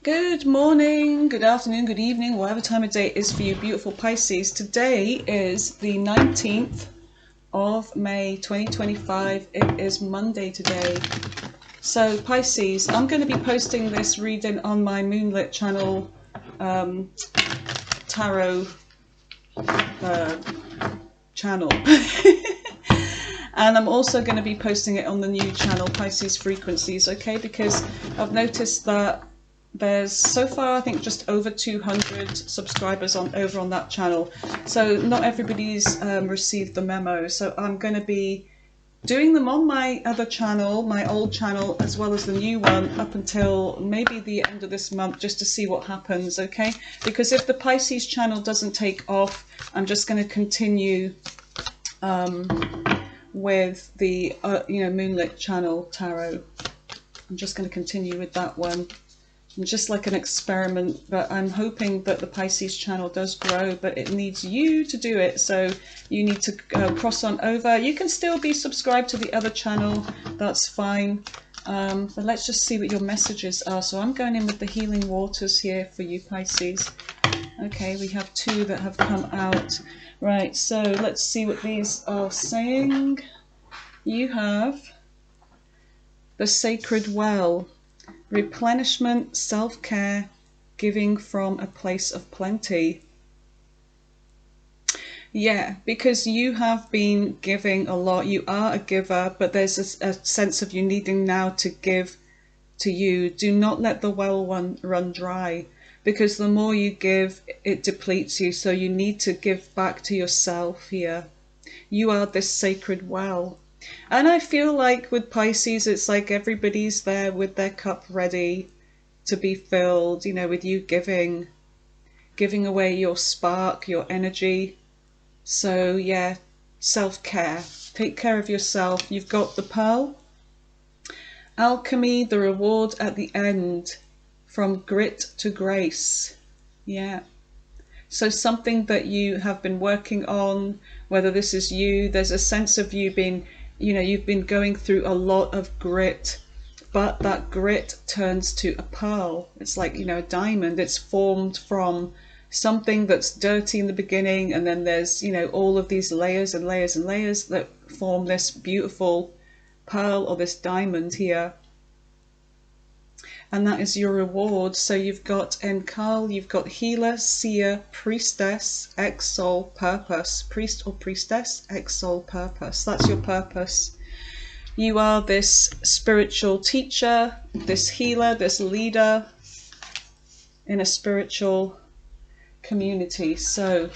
Good morning, good afternoon, good evening, whatever time of day it is for you beautiful Pisces. Today is the 19th of May 2025. It is Monday today. So Pisces, I'm going to be posting this reading on my Moonlit channel tarot channel. And I'm also going to be posting it on the new channel Pisces Frequencies, okay? Because I've noticed that there's so far I think just over 200 subscribers over on that channel, so not everybody's received the memo. So I'm going to be doing them on my other channel, my old channel, as well as the new one, up until maybe the end of this month, just to see what happens, okay? Because if the Pisces channel doesn't take off, I'm just going to continue with the Moonlit channel tarot. I'm just going to continue with that one. Just like an experiment, but I'm hoping that the Pisces channel does grow, but it needs you to do it. So you need to cross on over. You can still be subscribed to the other channel, that's fine. But let's just see what your messages are. So I'm going in with the healing waters here for you Pisces. Okay, we have two that have come out. Right, so let's see what these are saying. You have the sacred well. Replenishment, self-care, giving from a place of plenty. Yeah, because you have been giving a lot. You are a giver, but there's a sense of you needing now to give to you. Do not let the well run dry, because the more you give, it depletes you. So you need to give back to yourself here. You are this sacred well. And I feel like with Pisces, it's like everybody's there with their cup ready to be filled, you know, with you giving away your spark, your energy. So yeah, self-care. Take care of yourself. You've got the pearl. Alchemy, the reward at the end. From grit to grace. Yeah. So something that you have been working on, whether this is you, there's a sense of you being, you've been going through a lot of grit, but that grit turns to a pearl. It's like, a diamond. It's formed from something that's dirty in the beginning, and then there's, all of these layers and layers and layers that form this beautiful pearl or this diamond here. And that is your reward. So you've got Enkal, you've got healer, seer, priestess, ex-soul, purpose. Priest or priestess, ex-soul, purpose. That's your purpose. You are this spiritual teacher, this healer, this leader in a spiritual community. So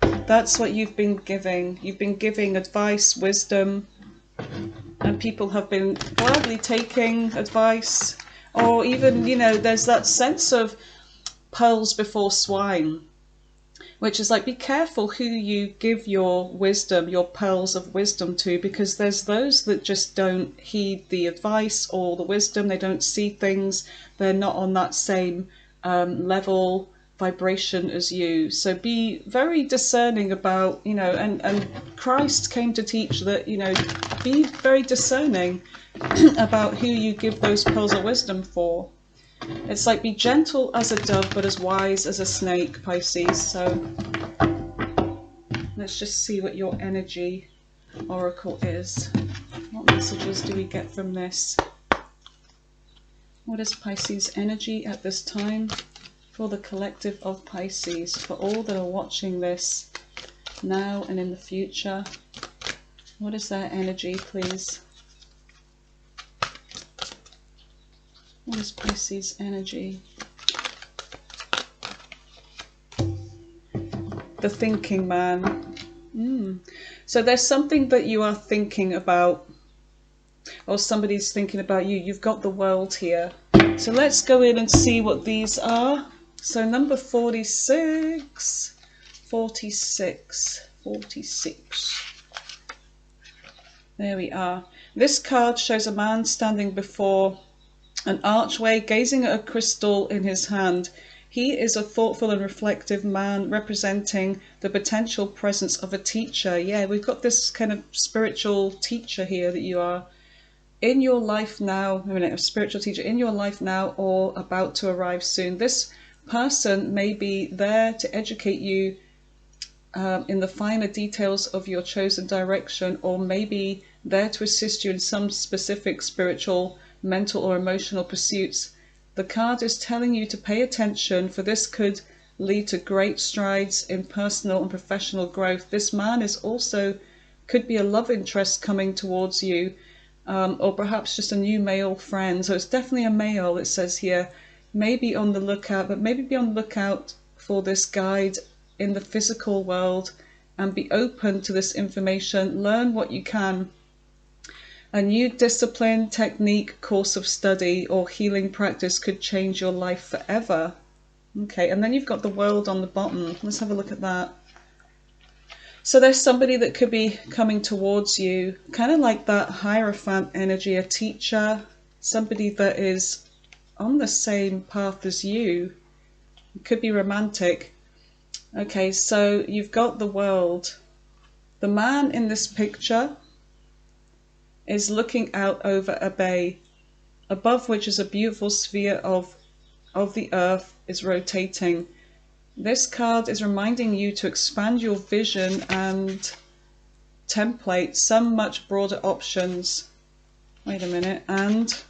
that's what you've been giving. You've been giving advice, wisdom, and people have been gladly taking advice. Or even, there's that sense of pearls before swine, which is like, be careful who you give your wisdom, your pearls of wisdom to, because there's those that just don't heed the advice or the wisdom. They don't see things. They're not on that same level, vibration as you. So be very discerning about, and Christ came to teach that, be very discerning about who you give those pearls of wisdom for. It's like, be gentle as a dove, but as wise as a snake, Pisces. So let's just see what your energy oracle is. What messages do we get from this? What is Pisces energy at this time for the collective of Pisces, for all that are watching this now and in the future? What is their energy, please? What is Pisces energy? The thinking man. So there's something that you are thinking about, or somebody's thinking about you. You've got the world here. So let's go in and see what these are. So number 46. There we are. This card shows a man standing before an archway, gazing at a crystal in his hand. He is a thoughtful and reflective man, representing the potential presence of a teacher. Yeah, we've got this kind of spiritual teacher here that you are. in your life now, a spiritual teacher in your life now or about to arrive soon. This person may be there to educate you in the finer details of your chosen direction, or maybe there to assist you in some specific spiritual, mental, or emotional pursuits. The card is telling you to pay attention, for this could lead to great strides in personal and professional growth. This man is also could be a love interest coming towards you, or perhaps just a new male friend. So it's definitely a male, it says here. Maybe on the lookout, but maybe be on the lookout for this guide in the physical world, and be open to this information. Learn what you can. A new discipline, technique, course of study, or healing practice could change your life forever. Okay, and then you've got the world on the bottom. Let's have a look at that. So there's somebody that could be coming towards you, kind of like that Hierophant energy, a teacher, somebody that is on the same path as you. It could be romantic. Okay, so you've got the world. The man in this picture is looking out over a bay, above which is a beautiful sphere of the earth is rotating. This card is reminding you to expand your vision and template some much broader options. Wait a minute, and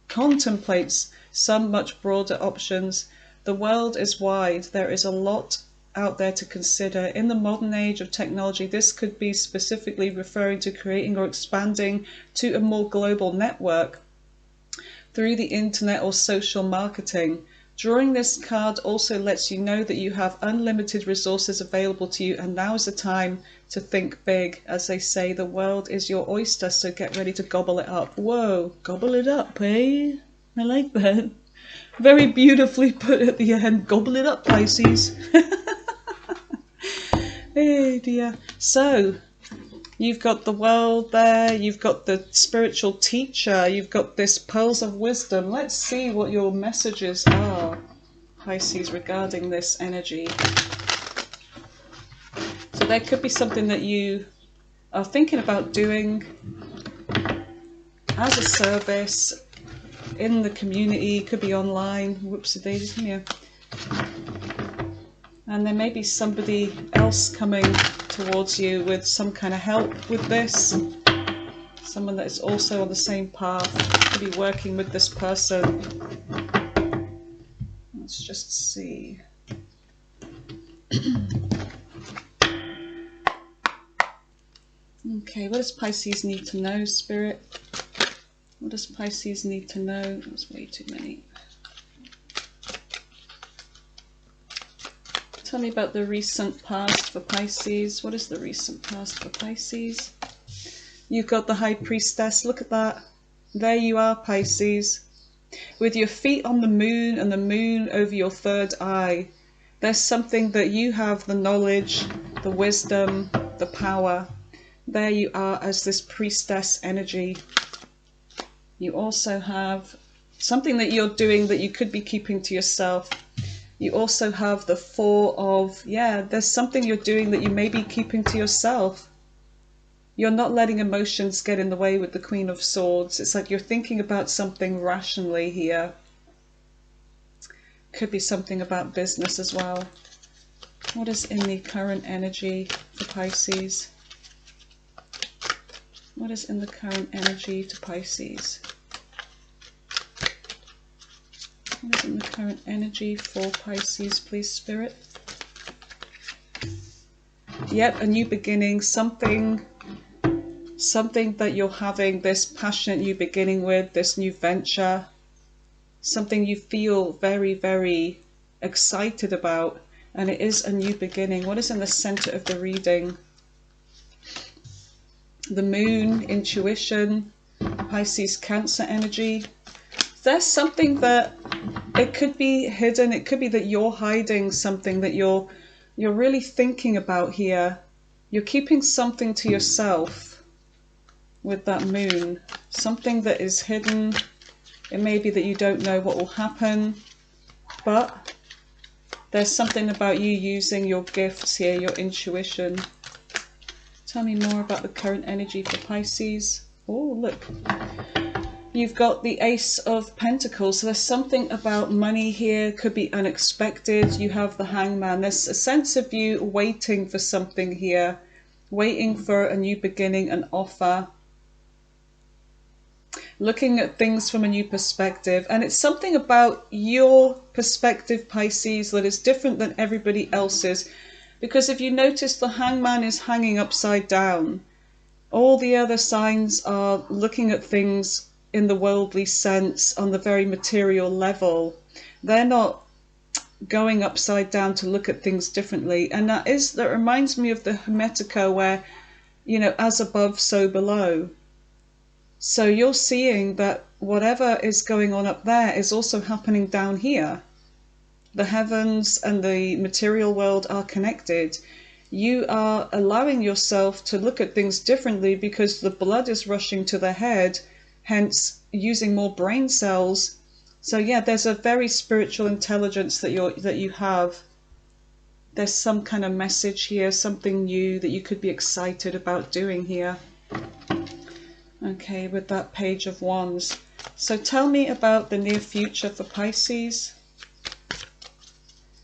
contemplates some much broader options. The world is wide. There is a lot out there to consider. In the modern age of technology, this could be specifically referring to creating or expanding to a more global network through the internet or social marketing. Drawing this card also lets you know that you have unlimited resources available to you, and now is the time to think big. As they say, the world is your oyster, so get ready to gobble it up. Whoa, gobble it up, eh? I like that. Very beautifully put at the end. Gobble it up, Pisces. Hey dear. So, you've got the world there, you've got the spiritual teacher, you've got this pearls of wisdom. Let's see what your messages are, Pisces, regarding this energy. So there could be something that you are thinking about doing as a service in the community, could be online. Whoopsie-daisies, come here. And there may be somebody else coming towards you with some kind of help with this. Someone that is also on the same path, could be working with this person. Let's just see. Okay, what does Pisces need to know, Spirit? What does Pisces need to know? That's way too many. Tell me about the recent past for Pisces. What is the recent past for Pisces? You've got the High Priestess. Look at that. There you are, Pisces. With your feet on the moon and the moon over your third eye. There's something that you have, the knowledge, the wisdom, the power. There you are as this priestess energy. You also have something that you're doing that you could be keeping to yourself. You also have the Four of, there's something you're doing that you may be keeping to yourself. You're not letting emotions get in the way with the Queen of Swords. It's like you're thinking about something rationally here. Could be something about business as well. What is in the current energy for Pisces? What is in the current energy to Pisces? What is in the current energy for Pisces, please, Spirit? Yep, a new beginning, something that you're having this passionate new beginning with, this new venture, something you feel very, very excited about, and it is a new beginning. What is in the center of the reading? The moon, intuition, Pisces, Cancer energy. There's something that it could be hidden. It could be that you're hiding something that you're really thinking about here. You're keeping something to yourself with that moon. Something that is hidden. It may be that you don't know what will happen, but there's something about you using your gifts here, your intuition. Tell me more about the current energy for Pisces. Oh, look. You've got the Ace of Pentacles. So there's something about money here, could be unexpected. You have the Hangman. There's a sense of you waiting for something here, waiting for a new beginning, an offer, looking at things from a new perspective. And it's something about your perspective, Pisces, that is different than everybody else's. Because if you notice, the Hangman is hanging upside down. All the other signs are looking at things in the worldly sense, on the very material level. They're not going upside down to look at things differently. And that reminds me of the Hermetica, where, you know, as above, so below. So you're seeing that whatever is going on up there is also happening down here. The heavens and the material world are connected. You are allowing yourself to look at things differently because the blood is rushing to the head, hence using more brain cells. So yeah, there's a very spiritual intelligence that you have. There's some kind of message here, something new that you could be excited about doing here. Okay, with that Page of Wands. So tell me about the near future for Pisces.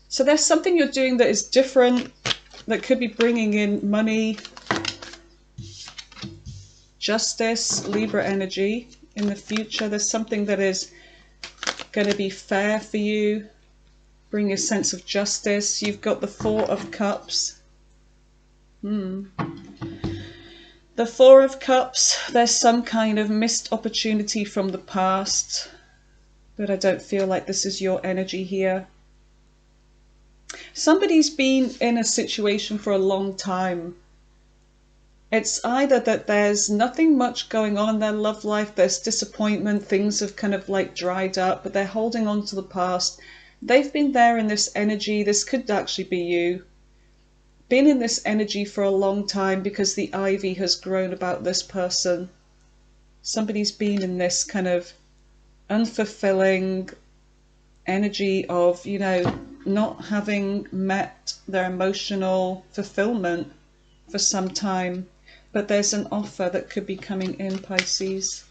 So there's something you're doing that is different, that could be bringing in money, justice, Libra energy in the future. There's something that is going to be fair for you, bring a sense of justice. You've got the Four of Cups. The Four of Cups, there's some kind of missed opportunity from the past, but I don't feel like this is your energy here. Somebody's been in a situation for a long time. It's either that there's nothing much going on in their love life, there's disappointment, things have kind of like dried up, but they're holding on to the past. They've been there in this energy. This could actually be you. Been in this energy for a long time because the ivy has grown about this person. Somebody's been in this kind of unfulfilling energy of, you know, not having met their emotional fulfillment for some time. But there's an offer that could be coming in, Pisces.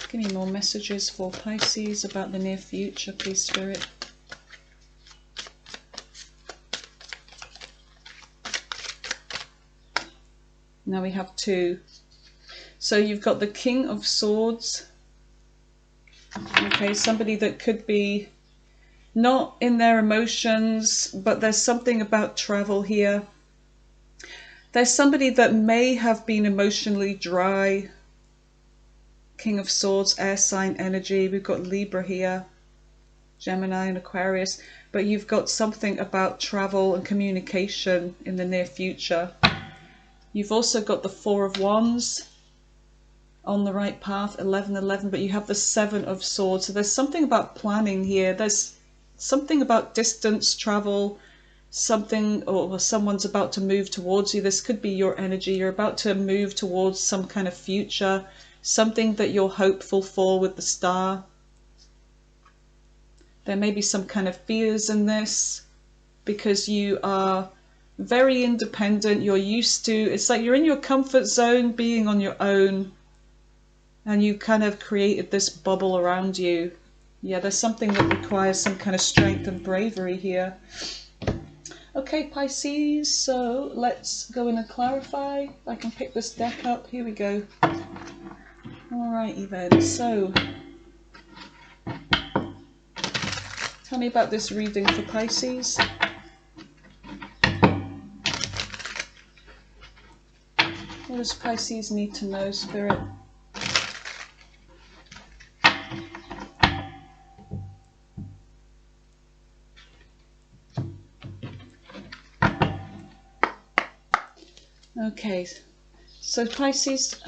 Give me more messages for Pisces about the near future, please, Spirit. Now we have two. So you've got the King of Swords. Okay, somebody that could be not in their emotions, but there's something about travel here. There's somebody that may have been emotionally dry. King of Swords, air sign energy. We've got Libra here, Gemini and Aquarius. But you've got something about travel and communication in the near future. You've also got the Four of Wands, on the right path, 11-11, but you have the Seven of Swords. So there's something about planning here. There's something about distance, travel, something, or someone's about to move towards you. This could be your energy. You're about to move towards some kind of future, something that you're hopeful for with the Star. There may be some kind of fears in this because you are very independent. You're used to, it's like you're in your comfort zone being on your own, and you kind of created this bubble around you. Yeah, there's something that requires some kind of strength and bravery here. Okay, Pisces, so let's go in and clarify. I can pick this deck up. Here we go. Alrighty then, so tell me about this reading for Pisces. What does Pisces need to know, Spirit? Okay, so Pisces,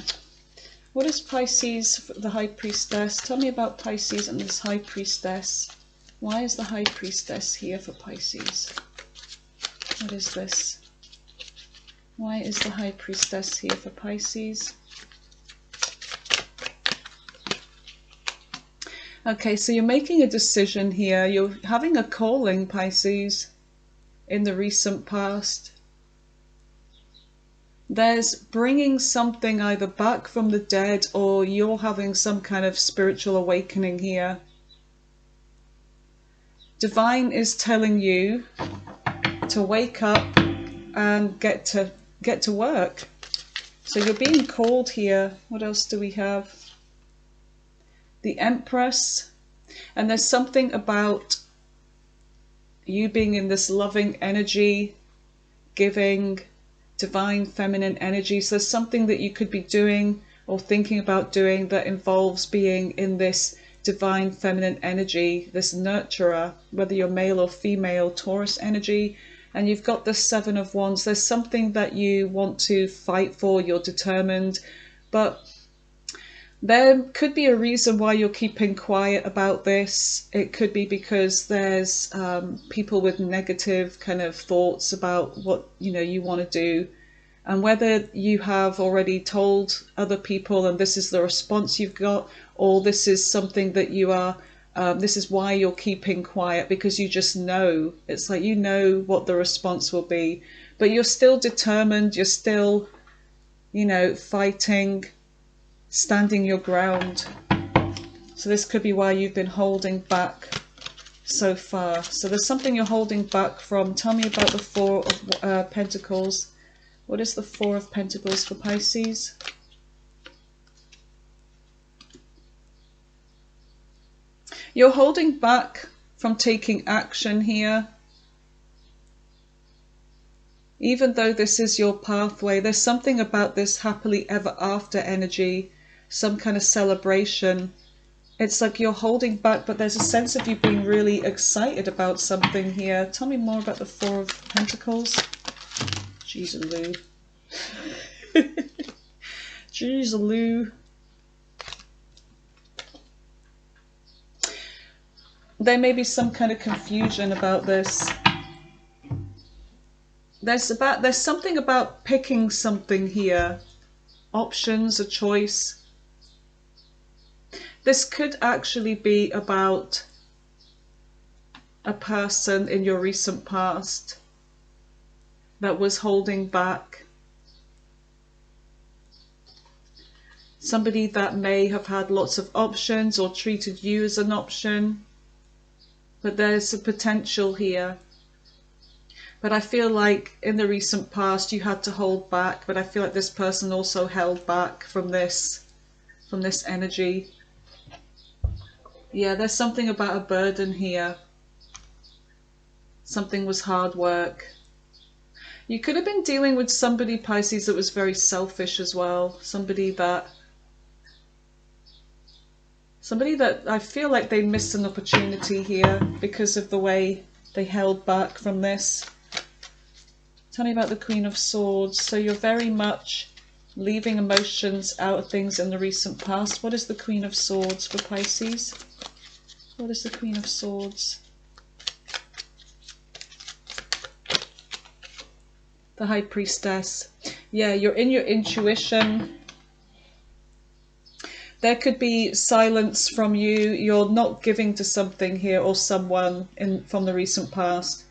what is Pisces, the High Priestess? Tell me about Pisces and this High Priestess. Why is the High Priestess here for Pisces? What is this? Why is the High Priestess here for Pisces? Okay, so you're making a decision here. You're having a calling, Pisces, in the recent past. There's bringing something either back from the dead, or you're having some kind of spiritual awakening here. Divine is telling you to wake up and get to work. So you're being called here. What else do we have? The Empress. And there's something about you being in this loving energy, giving, divine feminine energy. So there's something that you could be doing or thinking about doing that involves being in this divine feminine energy, this nurturer, whether you're male or female, Taurus energy. And you've got the Seven of Wands. There's something that you want to fight for, you're determined, but there could be a reason why you're keeping quiet about this. It could be because there's people with negative kind of thoughts about what you want to do, and whether you have already told other people and this is the response you've got, or this is something that you are this is why you're keeping quiet, because you just know. It's like you know what the response will be, but you're still determined, you're still fighting, standing your ground. So this could be why you've been holding back so far. So there's something you're holding back from. Tell me about the Four of Pentacles. What is the Four of Pentacles for Pisces? You're holding back from taking action here. Even though this is your pathway, there's something about this happily ever after energy, some kind of celebration. It's like you're holding back, but there's a sense of you being really excited about something here. Tell me more about the Four of Pentacles. Jeez Lou. Jeez Lou. There may be some kind of confusion about this. There's something about picking something here. Options, a choice. This could actually be about a person in your recent past that was holding back. Somebody that may have had lots of options or treated you as an option. But there's a potential here. But I feel like in the recent past you had to hold back, but I feel like this person also held back from this energy. Yeah, there's something about a burden here. Something was hard work. You could have been dealing with somebody, Pisces, that was very selfish as well. Somebody that I feel like they missed an opportunity here because of the way they held back from this. Tell me about the Queen of Swords. So you're very much leaving emotions out of things in the recent past. What is the Queen of Swords for Pisces? What is the Queen of Swords? The High Priestess. Yeah, you're in your intuition. There could be silence from you. You're not giving to something here or someone from the recent past.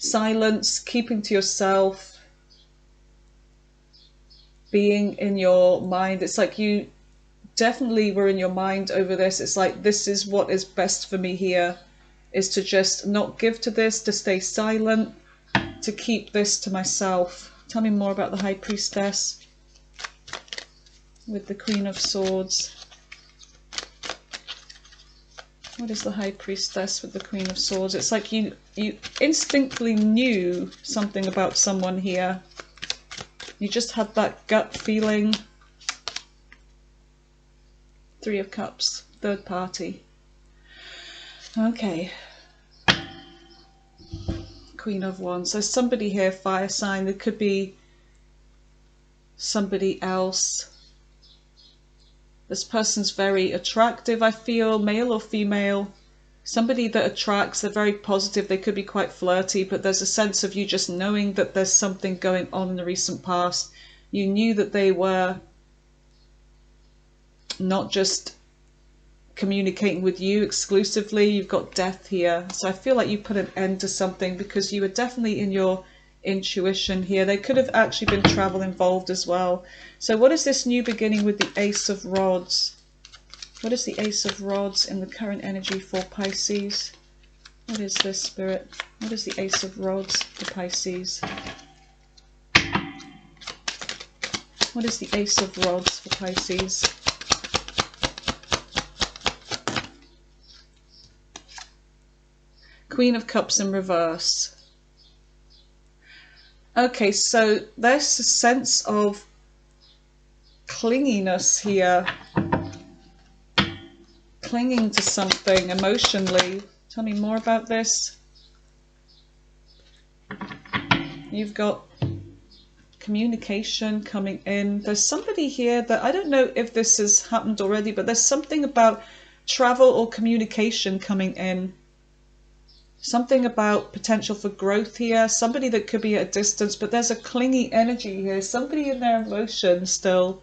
Silence, keeping to yourself, being in your mind. It's like you definitely were in your mind over this. It's like, this is what is best for me here, is to just not give to this, to stay silent, to keep this to myself. Tell me more about the High Priestess with the Queen of Swords. What is the High Priestess with the Queen of Swords? It's like you instinctively knew something about someone here. You just had that gut feeling. Three of Cups, third party. Okay. Queen of Wands. There's somebody here, fire sign. There could be somebody else. This person's very attractive, I feel, male or female. Somebody that attracts, they're very positive, they could be quite flirty, but there's a sense of you just knowing that there's something going on in the recent past. You knew that they were not just communicating with you exclusively. You've got death here. So I feel like you put an end to something because you were definitely in your intuition here. There could have actually been travel involved as well. So what is this new beginning with the Ace of Rods? What is the Ace of Rods in the current energy for Pisces? What is this, Spirit? What is the Ace of Rods for Pisces? What is the Ace of Rods for Pisces? Queen of Cups in reverse. Okay, so there's a sense of clinginess here. Clinging to something emotionally. Tell me more about this. You've got communication coming in. There's somebody here that, I don't know if this has happened already, but there's something about travel or communication coming in. Something about potential for growth here. Somebody that could be at a distance, but there's a clingy energy here. Somebody in their emotion still.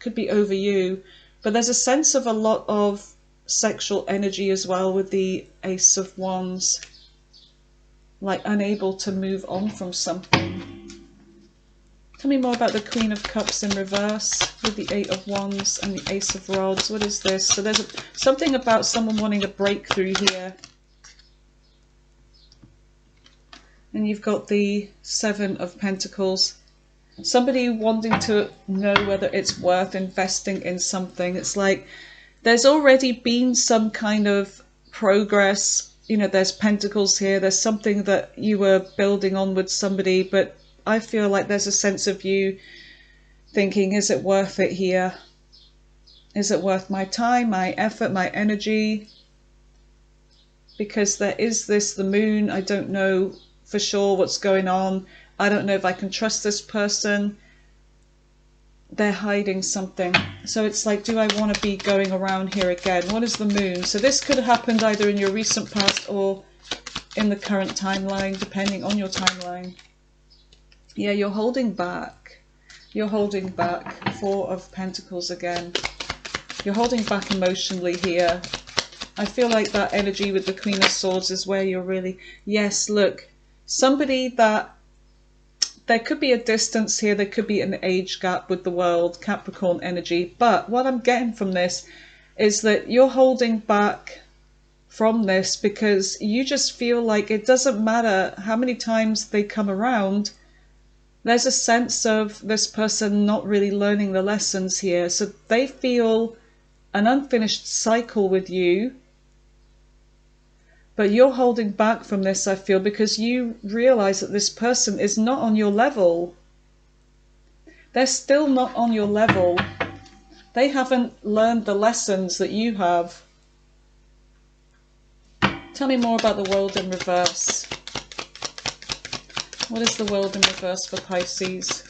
Could be over you. But there's a sense of a lot of sexual energy as well with the Ace of Wands. Like unable to move on from something. Tell me more about the Queen of Cups in reverse with the Eight of Wands and the Ace of Rods. What is this? So there's something about someone wanting a breakthrough here. And you've got the Seven of Pentacles. Somebody wanting to know whether it's worth investing in something. It's like there's already been some kind of progress. You know, there's pentacles here. There's something that you were building on with somebody. But I feel like there's a sense of you thinking, is it worth it here? Is it worth my time, my effort, my energy? Because there is this, the moon, I don't know for sure what's going on. I don't know if I can trust this person. They're hiding something. So it's like, do I want to be going around here again? What is the moon? So this could have happened either in your recent past or in the current timeline, depending on your timeline. Yeah, you're holding back. You're holding back. Four of Pentacles again. You're holding back emotionally here. I feel like that energy with the Queen of Swords is where you're really... Yes, look. Somebody that... There could be a distance here. There could be an age gap with the world. Capricorn energy. But what I'm getting from this is that you're holding back from this because you just feel like it doesn't matter how many times they come around. There's a sense of this person not really learning the lessons here. So they feel an unfinished cycle with you. But you're holding back from this, I feel, because you realize that this person is not on your level. They're still not on your level. They haven't learned the lessons that you have. Tell me more about the world in reverse. What is the world in reverse for Pisces?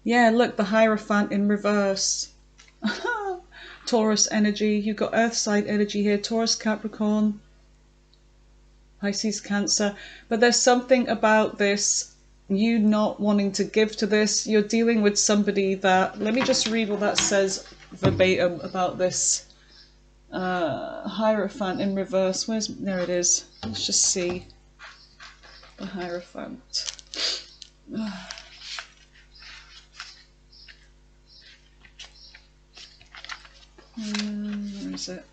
Yeah, look, the Hierophant in reverse. Taurus energy. You've got Earth side energy here. Taurus, Capricorn, Pisces, Cancer. But there's something about this, you not wanting to give to this. You're dealing with somebody that... Let me just read what that says verbatim about this Hierophant in reverse. There it is. Let's just see. The Hierophant. Where is it?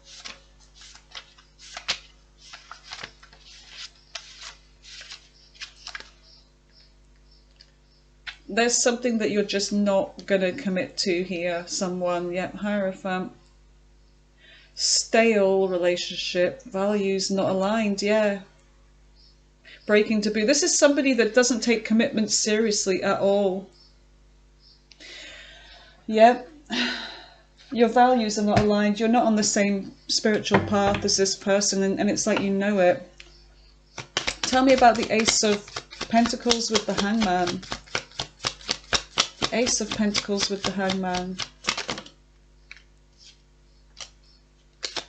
There's something that you're just not going to commit to here. Someone, yep, Hierophant. Stale relationship, values not aligned, yeah. Breaking taboo. This is somebody that doesn't take commitment seriously at all. Yep. Your values are not aligned. You're not on the same spiritual path as this person, and it's like you know it. Tell me about the Ace of Pentacles with the Hangman. The Ace of Pentacles with the Hangman.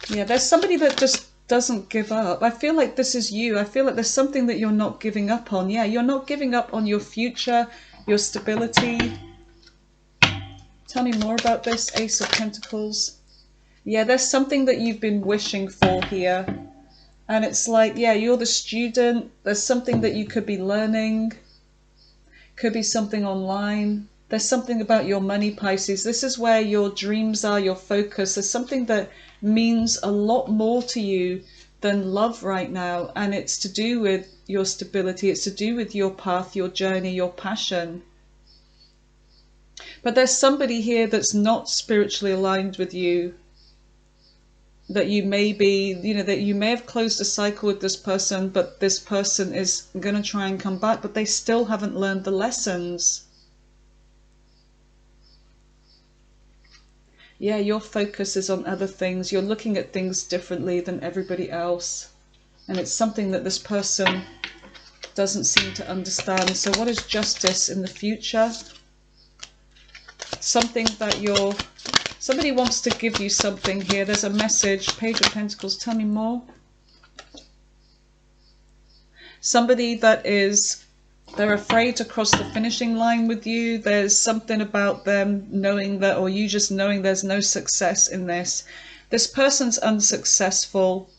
Yeah, there's somebody that just doesn't give up. I feel like this is you. I feel like there's something that you're not giving up on. Yeah, you're not giving up on your future, your stability. Tell me more about this, Ace of Pentacles. Yeah, there's something that you've been wishing for here. And it's like, yeah, you're the student. There's something that you could be learning. Could be something online. There's something about your money, Pisces. This is where your dreams are, your focus. There's something that means a lot more to you than love right now. And it's to do with your stability. It's to do with your path, your journey, your passion. But there's somebody here that's not spiritually aligned with you. That you may be, that you may have closed a cycle with this person, but this person is going to try and come back, but they still haven't learned the lessons. Yeah, your focus is on other things. You're looking at things differently than everybody else. And it's something that this person doesn't seem to understand. So what is justice in the future? Something that somebody wants to give you something here. There's a message. Page of Pentacles. Tell me more. Somebody that they're afraid to cross the finishing line with you. There's something about them knowing that, or you just knowing there's no success in this. This person's unsuccessful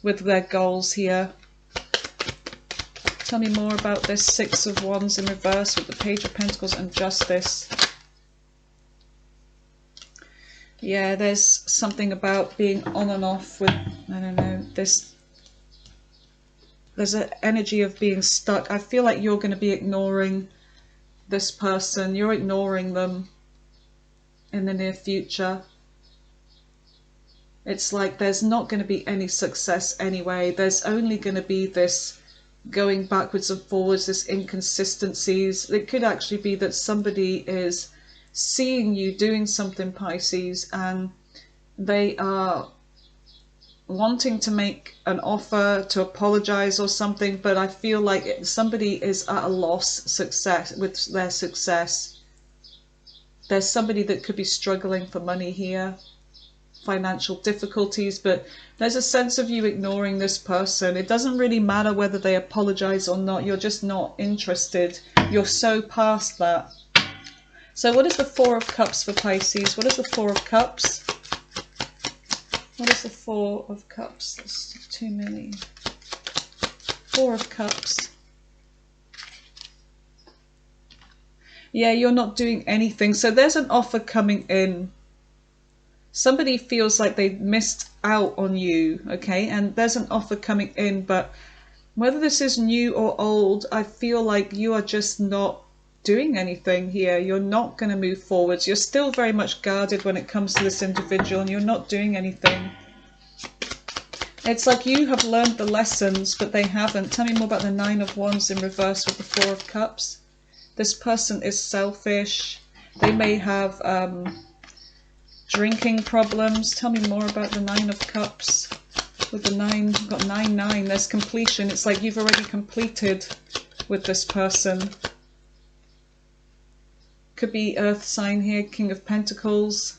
with their goals here. Tell me more about this Six of Wands in reverse with the Page of Pentacles and Justice. Yeah, there's something about being on and off with, I don't know, there's an energy of being stuck. I feel like you're going to be ignoring this person. You're ignoring them in the near future. It's like there's not going to be any success anyway. There's only going to be this going backwards and forwards, this inconsistencies. It could actually be that somebody is seeing you doing something, Pisces, and they are wanting to make an offer to apologize or something, but I feel like somebody is at a loss with their success. There's somebody that could be struggling for money here, financial difficulties, but there's a sense of you ignoring this person. It doesn't really matter whether they apologize or not. You're just not interested. You're so past that. So what is the Four of Cups for Pisces? What is the Four of Cups? What is the Four of Cups? That's too many. Four of Cups. Yeah, you're not doing anything. So there's an offer coming in. Somebody feels like they missed out on you, okay? And there's an offer coming in, but whether this is new or old, I feel like you are just not doing anything here. You're not going to move forwards. You're still very much guarded when it comes to this individual, and you're not doing anything. It's like you have learned the lessons, but they haven't. Tell me more about the Nine of Wands in reverse with the Four of Cups. This person is selfish. They may have drinking problems. Tell me more about the Nine of Cups. With the nine, you've got 9-9. There's completion. It's like you've already completed with this person. Could be earth sign here, King of Pentacles.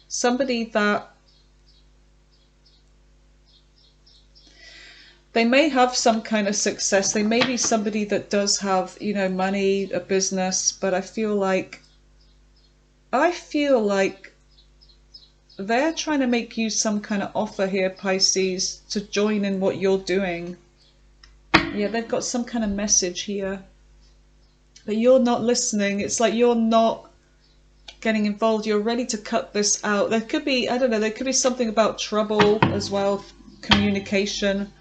Somebody that they may have some kind of success. They may be somebody that does have, money, a business, but I feel like they're trying to make you some kind of offer here, Pisces, to join in what you're doing. Yeah, they've got some kind of message here. But you're not listening. It's like you're not getting involved. You're ready to cut this out. There could be, I don't know, there could be something about trouble as well. Communication,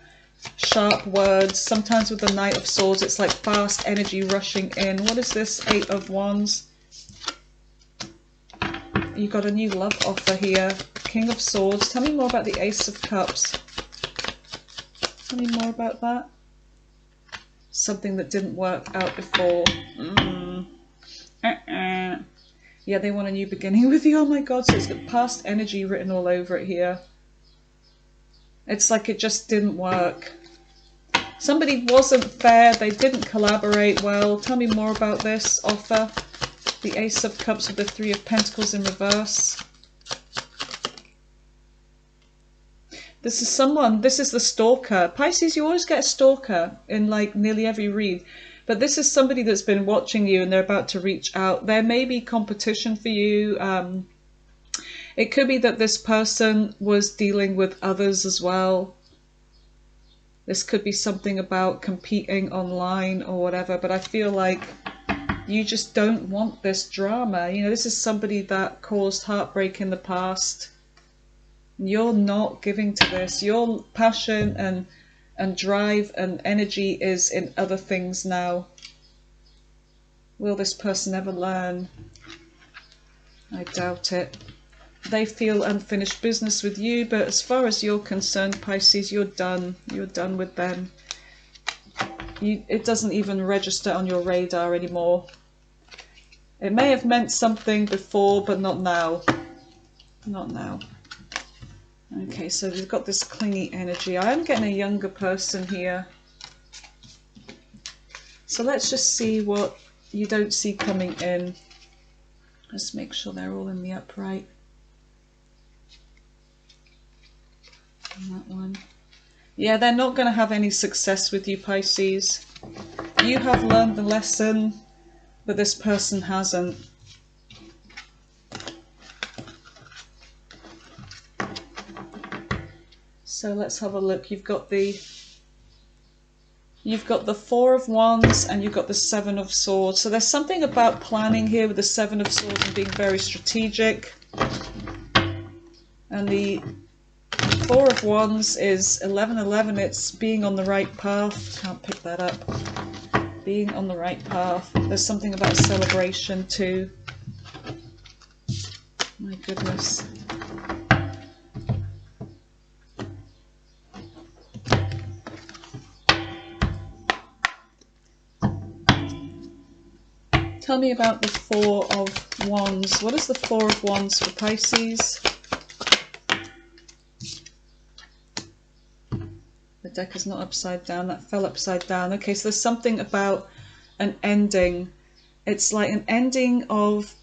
sharp words. Sometimes with the Knight of Swords, it's like fast energy rushing in. What is this? Eight of Wands. You've got a new love offer here. King of Swords. Tell me more about the Ace of Cups. Tell me more about that. Something that didn't work out before. Yeah, they want a new beginning with you. Oh my God, so it's got past energy written all over it here. It's like it just didn't work. Somebody wasn't fair. They didn't collaborate well. Tell me more about this offer. The Ace of Cups with the Three of Pentacles in reverse. This is the stalker. Pisces, you always get a stalker in like nearly every read. But this is somebody that's been watching you and they're about to reach out. There may be competition for you. It could be that this person was dealing with others as well. This could be something about competing online or whatever, but I feel like you just don't want this drama. You know, this is somebody that caused heartbreak in the past. You're not giving to this. Your passion and drive and energy is in other things now. Will this person ever learn? I doubt it. They feel unfinished business with you, but as far as you're concerned, Pisces, you're done. You're done with them. It doesn't even register on your radar anymore. It may have meant something before, but not now. Not now. Okay, so we've got this clingy energy. I am getting a younger person here. So let's just see what you don't see coming in. Let's make sure they're all in the upright. And that one. Yeah, they're not going to have any success with you, Pisces. You have learned the lesson, but this person hasn't. So let's have a look. You've got the Four of Wands and you've got the Seven of Swords. So there's something about planning here with the Seven of Swords and being very strategic. And the Four of Wands is 1111. It's being on the right path. Can't pick that up. Being on the right path. There's something about a celebration too. My goodness. Tell me about the Four of Wands. What is the Four of Wands for Pisces? The deck is not upside down. That fell upside down. Okay, so there's something about an ending. It's like an ending of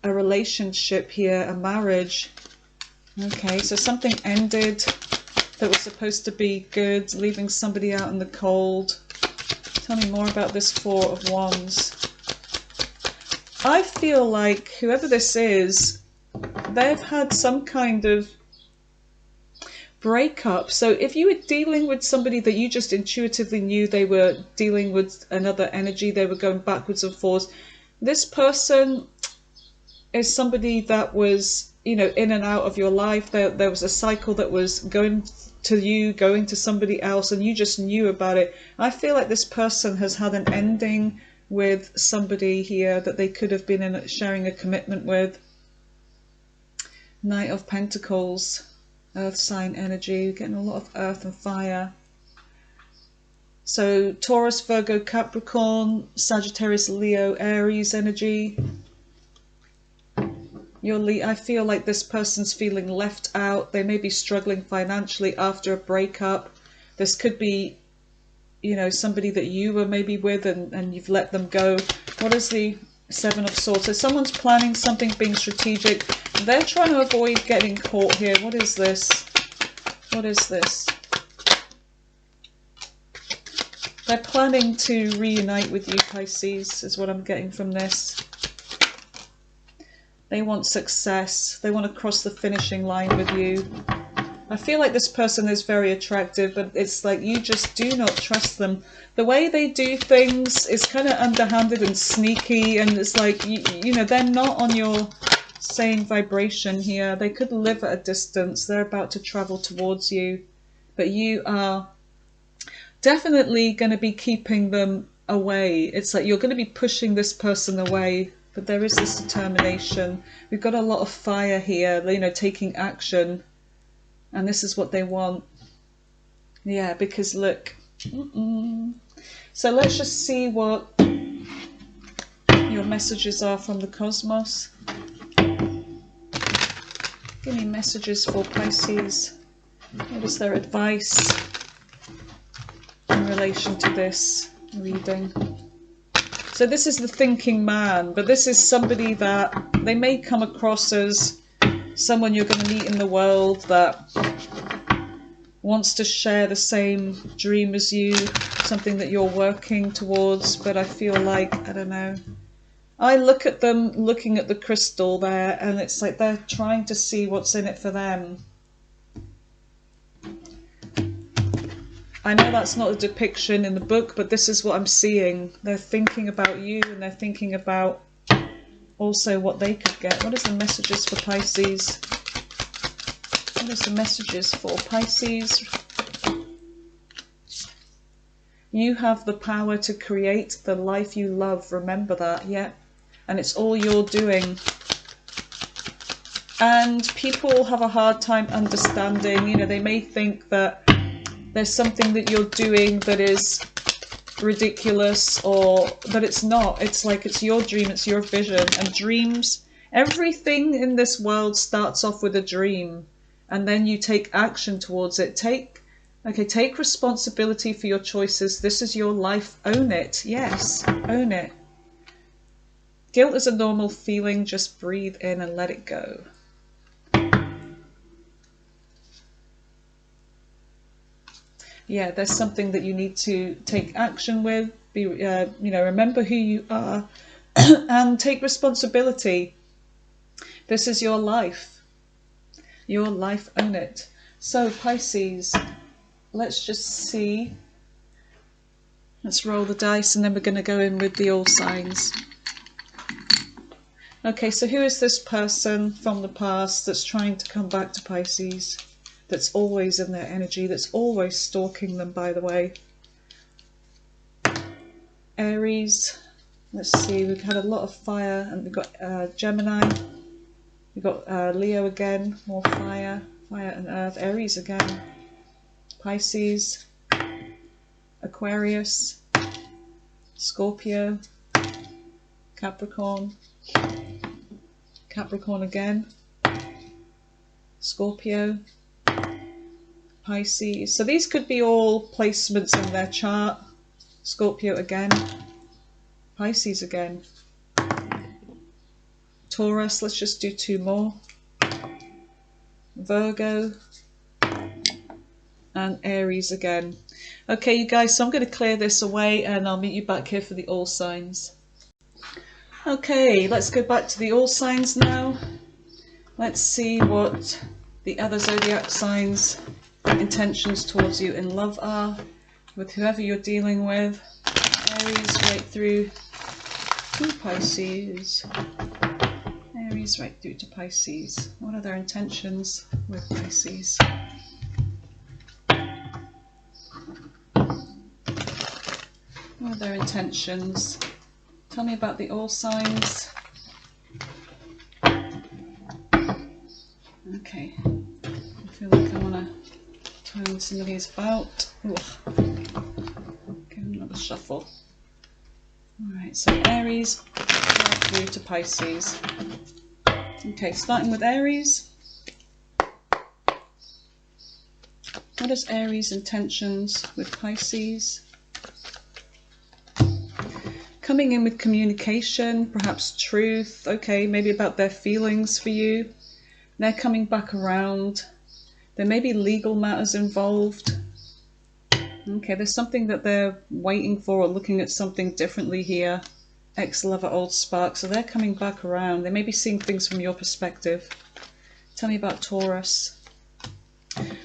a relationship here, a marriage. Okay, so something ended that was supposed to be good, leaving somebody out in the cold. Tell me more about this Four of Wands. I feel like whoever this is, they've had some kind of breakup. So if you were dealing with somebody that you just intuitively knew they were dealing with another energy, they were going backwards and forwards, this person is somebody that was, you know, in and out of your life. There was a cycle that was going to you, going to somebody else, and you just knew about it. I feel like this person has had an ending with somebody here that they could have been sharing a commitment with. Knight of Pentacles, earth sign energy, getting a lot of earth and fire. So Taurus, Virgo, Capricorn, Sagittarius, Leo, Aries energy. I feel like this person's feeling left out. They may be struggling financially after a breakup. This could be, you know, somebody that you were maybe with and you've let them go. What is the Seven of Swords? So someone's planning something, being strategic. They're trying to avoid getting caught here. What is this? What is this? They're planning to reunite with you, Pisces, is what I'm getting from this. They want success. They want to cross the finishing line with you. I feel like this person is very attractive, but it's like you just do not trust them. The way they do things is kind of underhanded and sneaky, and it's like, you know, they're not on your same vibration here. They could live at a distance. They're about to travel towards you, but you are definitely going to be keeping them away. It's like you're going to be pushing this person away, but there is this determination. We've got a lot of fire here, you know, taking action. And this is what they want. Yeah, because look. So let's just see what your messages are from the cosmos. Give me messages for Pisces. What is their advice in relation to this reading? So this is the thinking man, but this is somebody that they may come across as someone you're going to meet in the world that wants to share the same dream as you, something that you're working towards, but I feel like, I don't know. I look at them looking at the crystal there, and it's like they're trying to see what's in it for them. I know that's not a depiction in the book, but this is what I'm seeing. They're thinking about you, and they're thinking about also what they could get. What is the messages for Pisces? What is the messages for Pisces? You have the power to create the life you love. Remember that, yeah? And it's all you're doing. And people have a hard time understanding, you know, they may think that there's something that you're doing that is ridiculous, or but it's not. It's like, it's your dream, it's your vision. And dreams, everything in this world starts off with a dream, and then you take action towards it. Take responsibility for your choices. This is your life. Own it. Yes, own it. Guilt is a normal feeling. Just breathe in and let it go. Yeah, there's something that you need to take action with. Be, you know, remember who you are and take responsibility. This is your life. Your life, own it. So Pisces, let's just see. Let's roll the dice, and then we're going to go in with the all signs. Okay, so who is this person from the past that's trying to come back to Pisces? That's always in their energy, that's always stalking them, by the way. Aries, let's see, we've had a lot of fire, and we've got Gemini, we've got Leo again, more fire, fire and earth. Aries again, Pisces, Aquarius, Scorpio, Capricorn, Capricorn again, Scorpio, Pisces. So these could be all placements in their chart. Scorpio again, Pisces again, Taurus, let's just do two more, Virgo, and Aries again. Okay, you guys, so I'm going to clear this away, and I'll meet you back here for the all signs. Okay, let's go back to the all signs now. Let's see what the other zodiac signs' intentions towards you in love are, with whoever you're dealing with. Aries right through to Pisces. Aries right through to Pisces. What are their intentions with Pisces? What are their intentions? Tell me about the all signs. Okay, I feel like I want to turn some of these about. Ugh. Give them another shuffle. Alright, so Aries right through to Pisces. Okay, starting with Aries. What is Aries' intentions with Pisces? Coming in with communication, perhaps truth, okay, maybe about their feelings for you. They're coming back around. There may be legal matters involved. Okay, there's something that they're waiting for, or looking at something differently here. Ex-lover, old spark, so they're coming back around. They may be seeing things from your perspective. Tell me about Taurus.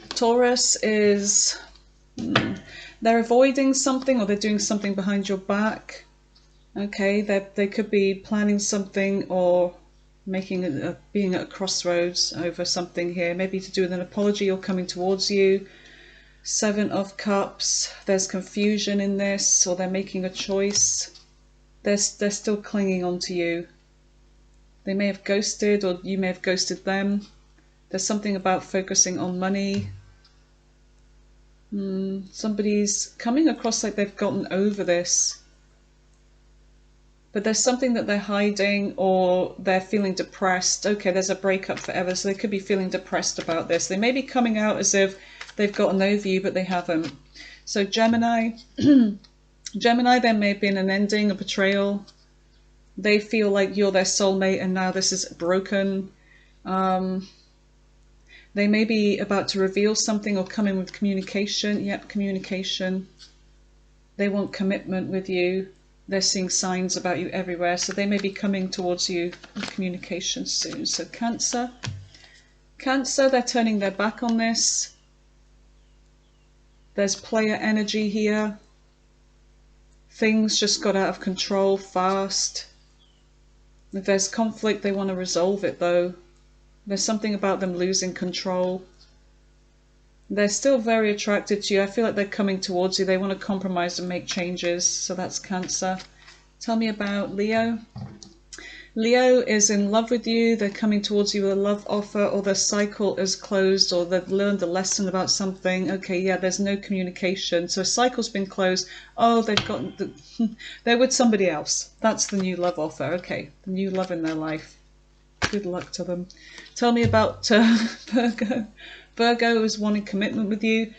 Taurus is, they're avoiding something, or they're doing something behind your back. Okay, they could be planning something, or making being at a crossroads over something here, maybe to do with an apology or coming towards you. Seven of Cups, there's confusion in this, or they're making a choice. They're still clinging on to you. They may have ghosted, or you may have ghosted them. There's something about focusing on money. Somebody's coming across like they've gotten over this. But there's something that they're hiding, or they're feeling depressed. Okay, there's a breakup forever, so they could be feeling depressed about this. They may be coming out as if they've gotten over you, but they haven't. So Gemini, Gemini, there may have been an ending, a betrayal. They feel like you're their soulmate, and now this is broken. They may be about to reveal something or come in with communication. Yep, communication. They want commitment with you. They're seeing signs about you everywhere, so they may be coming towards you with communication soon. So Cancer. Cancer, they're turning their back on this. There's player energy here. Things just got out of control fast. If there's conflict, they want to resolve it though. There's something about them losing control. They're still very attracted to you. I feel like they're coming towards you. They want to compromise and make changes. So that's Cancer. Tell me about Leo. Leo is in love with you. They're coming towards you with a love offer, or their cycle is closed, or they've learned a lesson about something. Okay, yeah, there's no communication. So a cycle's been closed. Oh, they've got they're with somebody else. That's the new love offer. Okay, the new love in their life. Good luck to them. Tell me about Virgo. Virgo is wanting commitment with you.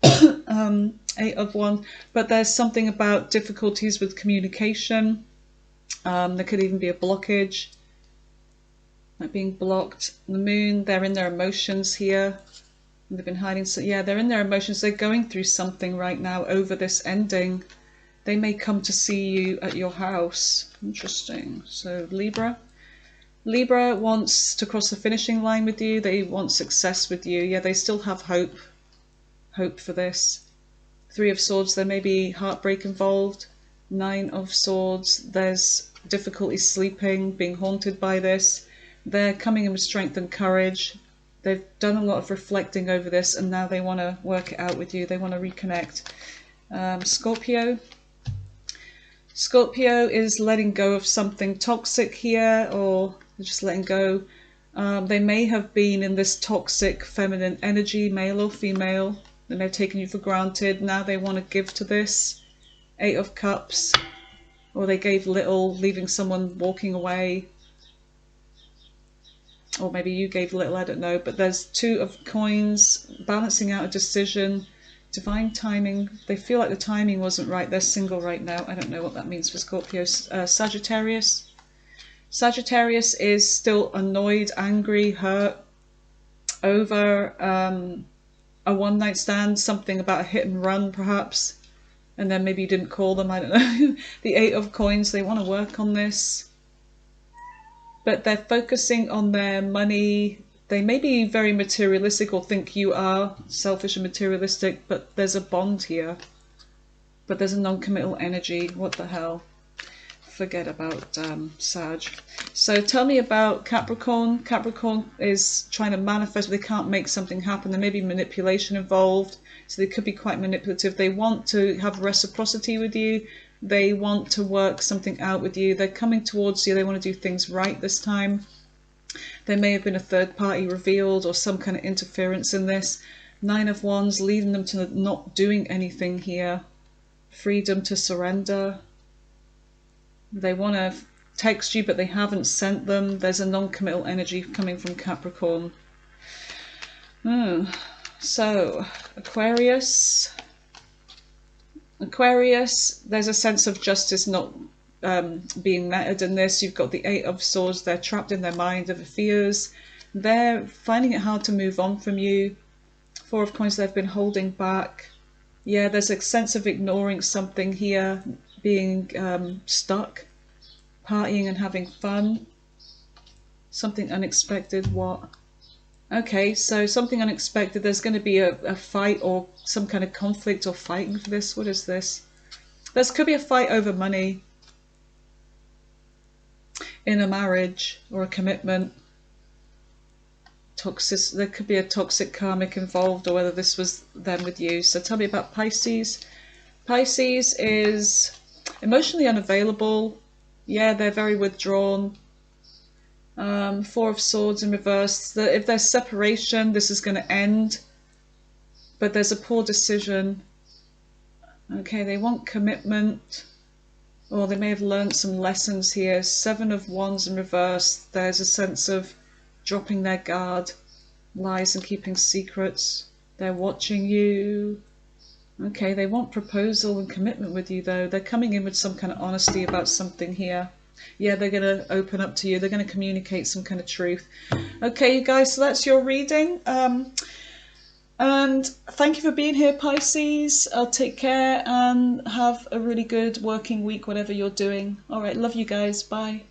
8 of Wands. But there's something about difficulties with communication. There could even be a blockage, like being blocked. The Moon, they're in their emotions here. They've been hiding. So yeah, they're in their emotions. They're going through something right now over this ending. They may come to see you at your house. Interesting. So Libra. Libra wants to cross the finishing line with you. They want success with you. Yeah, they still have hope. Hope for this. 3 of Swords, there may be heartbreak involved. 9 of Swords, there's difficulty sleeping, being haunted by this. They're coming in with strength and courage. They've done a lot of reflecting over this, and now they want to work it out with you. They want to reconnect. Scorpio. Scorpio is letting go of something toxic here, or just letting go. They may have been in this toxic feminine energy, male or female, and they've taken you for granted. Now they want to give to this. 8 of Cups, or they gave little, leaving someone walking away, or maybe you gave little, I don't know. But there's 2 of Coins, balancing out a decision, divine timing. They feel like the timing wasn't right. They're single right now. I don't know what that means for Scorpio. Sagittarius. Sagittarius is still annoyed, angry, hurt over a one-night stand, something about a hit and run perhaps. And then maybe you didn't call them, I don't know. The 8 of Coins, they want to work on this. But they're focusing on their money. They may be very materialistic, or think you are selfish and materialistic, but there's a bond here. But there's a non-committal energy. What the hell? Forget about Sag. So tell me about Capricorn. Capricorn is trying to manifest, but they can't make something happen. There may be manipulation involved. So they could be quite manipulative. They want to have reciprocity with you. They want to work something out with you. They're coming towards you. They want to do things right this time. There may have been a third party revealed, or some kind of interference in this. 9 of Wands, leading them to not doing anything here. Freedom to surrender. They want to text you, but they haven't sent them. There's a non-committal energy coming from Capricorn. So, Aquarius. Aquarius, there's a sense of justice not being met in this. You've got the 8 of Swords. They're trapped in their mind of fears. They're finding it hard to move on from you. 4 of Coins, they've been holding back. Yeah, there's a sense of ignoring something here, being stuck, partying and having fun. Something unexpected. What? Okay, so something unexpected. There's going to be a fight, or some kind of conflict, or fighting for this. What is this? There could be a fight over money in a marriage or a commitment. Toxic. There could be a toxic karmic involved, or whether this was them with you. So tell me about Pisces. Pisces is emotionally unavailable. Yeah, they're very withdrawn. 4 of Swords in reverse. If there's separation, this is going to end. But there's a poor decision. Okay, they want commitment. Or they may have learned some lessons here. 7 of Wands in reverse. There's a sense of dropping their guard. Lies and keeping secrets. They're watching you. Okay, they want proposal and commitment with you though. They're coming in with some kind of honesty about something here. Yeah, they're going to open up to you. They're going to communicate some kind of truth. Okay, you guys, so that's your reading. And thank you for being here, Pisces. Take care and have a really good working week, whatever you're doing. All right, love you guys. Bye.